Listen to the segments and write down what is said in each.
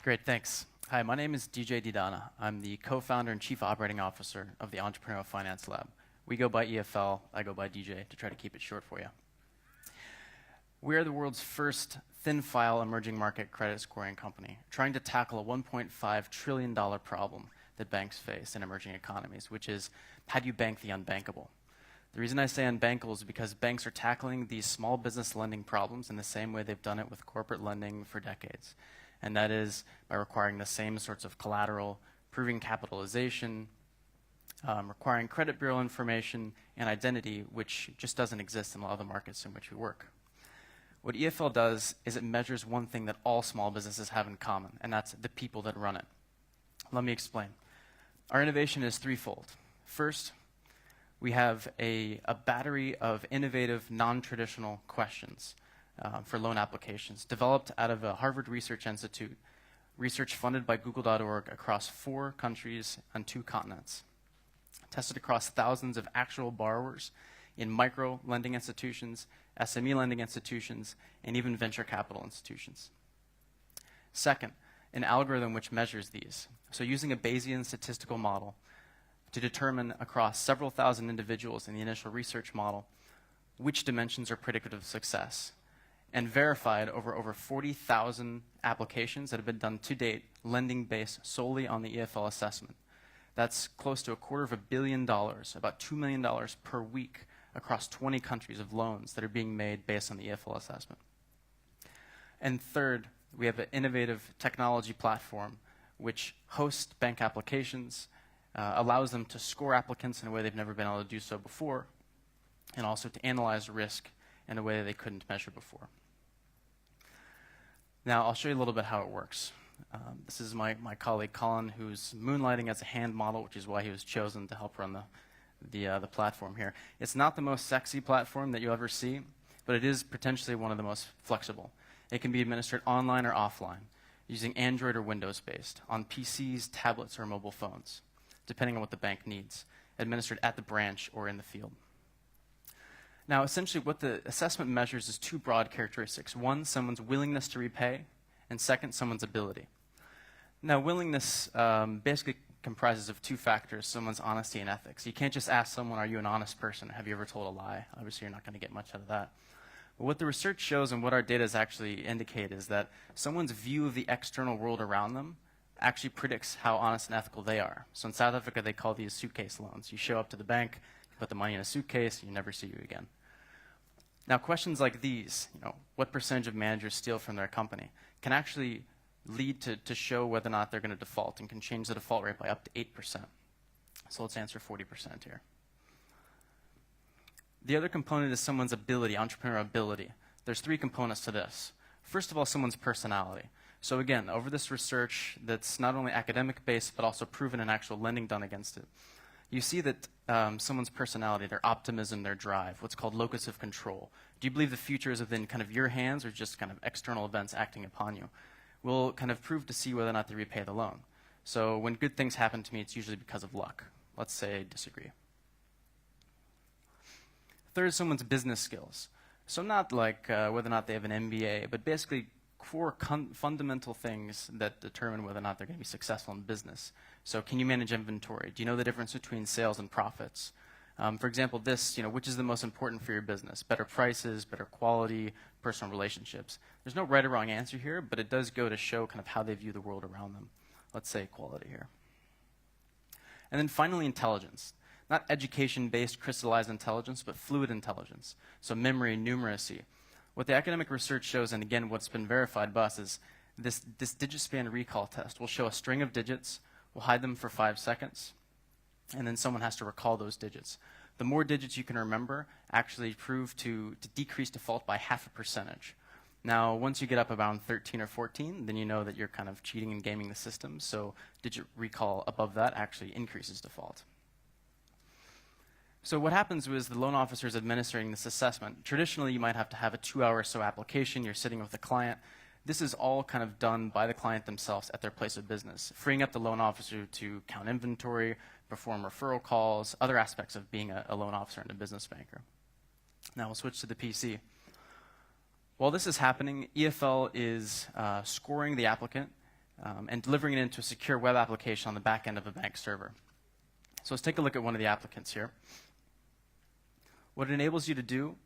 Great, thanks. Hi, my name is DJ Didana. I'm the co-founder and chief operating officer of the Entrepreneurial Finance Lab. We go by EFL, I go by DJ to try to keep it short for you. We are the world's first thin file emerging market credit scoring company, trying to tackle a $1.5 trillion problem that banks face in emerging economies, which is how do you bank the unbankable? The reason I say unbankable is because banks are tackling these small business lending problems in the same way they've done it with corporate lending for decades. And that is by requiring the same sorts of collateral, proving capitalization, requiring credit bureau information and identity, which just doesn't exist in a lot of the markets in which we work. What EFL does is it measures one thing that all small businesses have in common, and that's the people that run it. Let me explain. Our innovation is threefold. First, we have a battery of innovative, non-traditional questions for loan applications developed out of a Harvard Research Institute, research funded by Google.org across 4 countries on 2 continents, tested across thousands of actual borrowers in micro lending institutions, SME lending institutions, and even venture capital institutions. Second, an algorithm which measures these. So using a Bayesian statistical model to determine across several thousand individuals in the initial research model which dimensions are predictive of success, and verified over 40,000 applications that have been done to date, lending based solely on the EFL assessment. That's close to $250 million, about $2 million per week across 20 countries of loans that are being made based on the EFL assessment. And third, we have an innovative technology platform which hosts bank applications, allows them to score applicants in a way they've never been able to do so before, and also to analyze risk in a way that they couldn't measure before. Now, I'll show you a little bit how it works. This is my colleague Colin, who's moonlighting as a hand model, which is why he was chosen to help run the platform here. It's not the most sexy platform that you'll ever see, but it is potentially one of the most flexible. It can be administered online or offline, using Android or Windows-based, on PCs, tablets, or mobile phones, depending on what the bank needs, administered at the branch or in the field. Now, essentially, what the assessment measures is 2 broad characteristics. One, someone's willingness to repay, and second, someone's ability. Now, willingness basically comprises of 2 factors, someone's honesty and ethics. You can't just ask someone, are you an honest person? Have you ever told a lie? Obviously, you're not going to get much out of that. But what the research shows and what our data actually indicate is that someone's view of the external world around them actually predicts how honest and ethical they are. So in South Africa, they call these suitcase loans. You show up to the bank, you put the money in a suitcase, and you never see you again. Now, questions like these, what percentage of managers steal from their company, can actually lead to show whether or not they're going to default, and can change the default rate by up to 8%. So let's answer 40% here. The other component is someone's ability, entrepreneurial ability. There's 3 components to this. First of all, someone's personality. So again, over this research that's not only academic-based, but also proven in actual lending done against it, you see that someone's personality, their optimism, their drive, what's called locus of control. Do you believe the future is within kind of your hands or just kind of external events acting upon you? Will kind of prove to see whether or not they repay the loan. So when good things happen to me, it's usually because of luck. Let's say I disagree. Third, someone's business skills. So not like whether or not they have an MBA, but basically 4 fundamental things that determine whether or not they're going to be successful in business. So can you manage inventory? Do you know the difference between sales and profits? For example, this, which is the most important for your business? Better prices, better quality, personal relationships. There's no right or wrong answer here, but it does go to show kind of how they view the world around them. Let's say quality here. And then finally, intelligence. Not education-based crystallized intelligence, but fluid intelligence. So memory, numeracy. What the academic research shows, and again, what's been verified by us, is this DigitSpan recall test will show a string of digits, we'll hide them for 5 seconds, and then someone has to recall those digits. The more digits you can remember actually prove to decrease default by 0.5%. Now, once you get up around 13 or 14, then you know that you're kind of cheating and gaming the system, so digit recall above that actually increases default. So what happens is the loan officer is administering this assessment. Traditionally, you might have to have a 2-hour or so application. You're sitting with the client. This is all kind of done by the client themselves at their place of business, freeing up the loan officer to count inventory, perform referral calls, other aspects of being a loan officer and a business banker. Now we'll switch to the PC. While this is happening, EFL is scoring the applicant and delivering it into a secure web application on the back end of a bank server. So let's take a look at one of the applicants here. What it enables you to do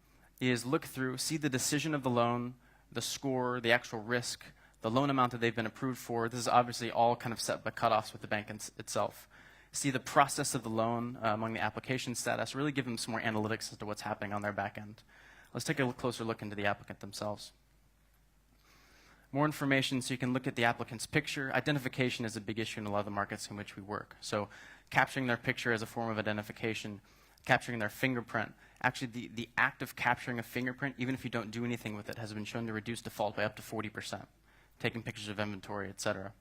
is look through, see the decision of the loan, the score, the actual risk, the loan amount that they've been approved for. This is obviously all kind of set by cutoffs with the bank itself. See the process of the loan among the application status, really give them some more analytics as to what's happening on their back end. Let's take a closer look into the applicant themselves. More information so you can look at the applicant's picture. Identification is a big issue in a lot of the markets in which we work. So capturing their picture as a form of identification, capturing their fingerprint. Actually, the act of capturing a fingerprint, even if you don't do anything with it, has been shown to reduce default by up to 40%, taking pictures of inventory, et cetera.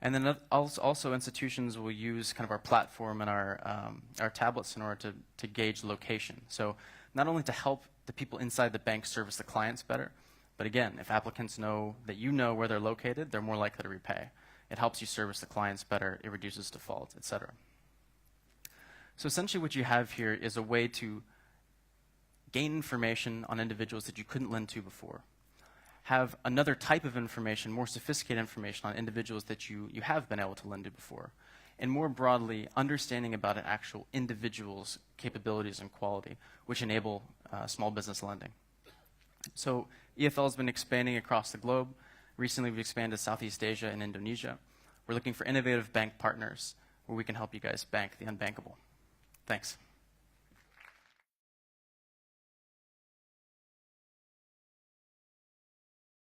And then also institutions will use kind of our platform and our tablets in order to gauge location. So not only to help the people inside the bank service the clients better, but again, if applicants know that you know where they're located, they're more likely to repay. It helps you service the clients better, it reduces default, et cetera. So essentially what you have here is a way to gain information on individuals that you couldn't lend to before. Have another type of information, more sophisticated information on individuals that you have been able to lend to before. And more broadly, understanding about an actual individual's capabilities and quality, which enable small business lending. So EFL has been expanding across the globe. Recently, we've expanded to Southeast Asia and Indonesia. We're looking for innovative bank partners where we can help you guys bank the unbankable. Thanks.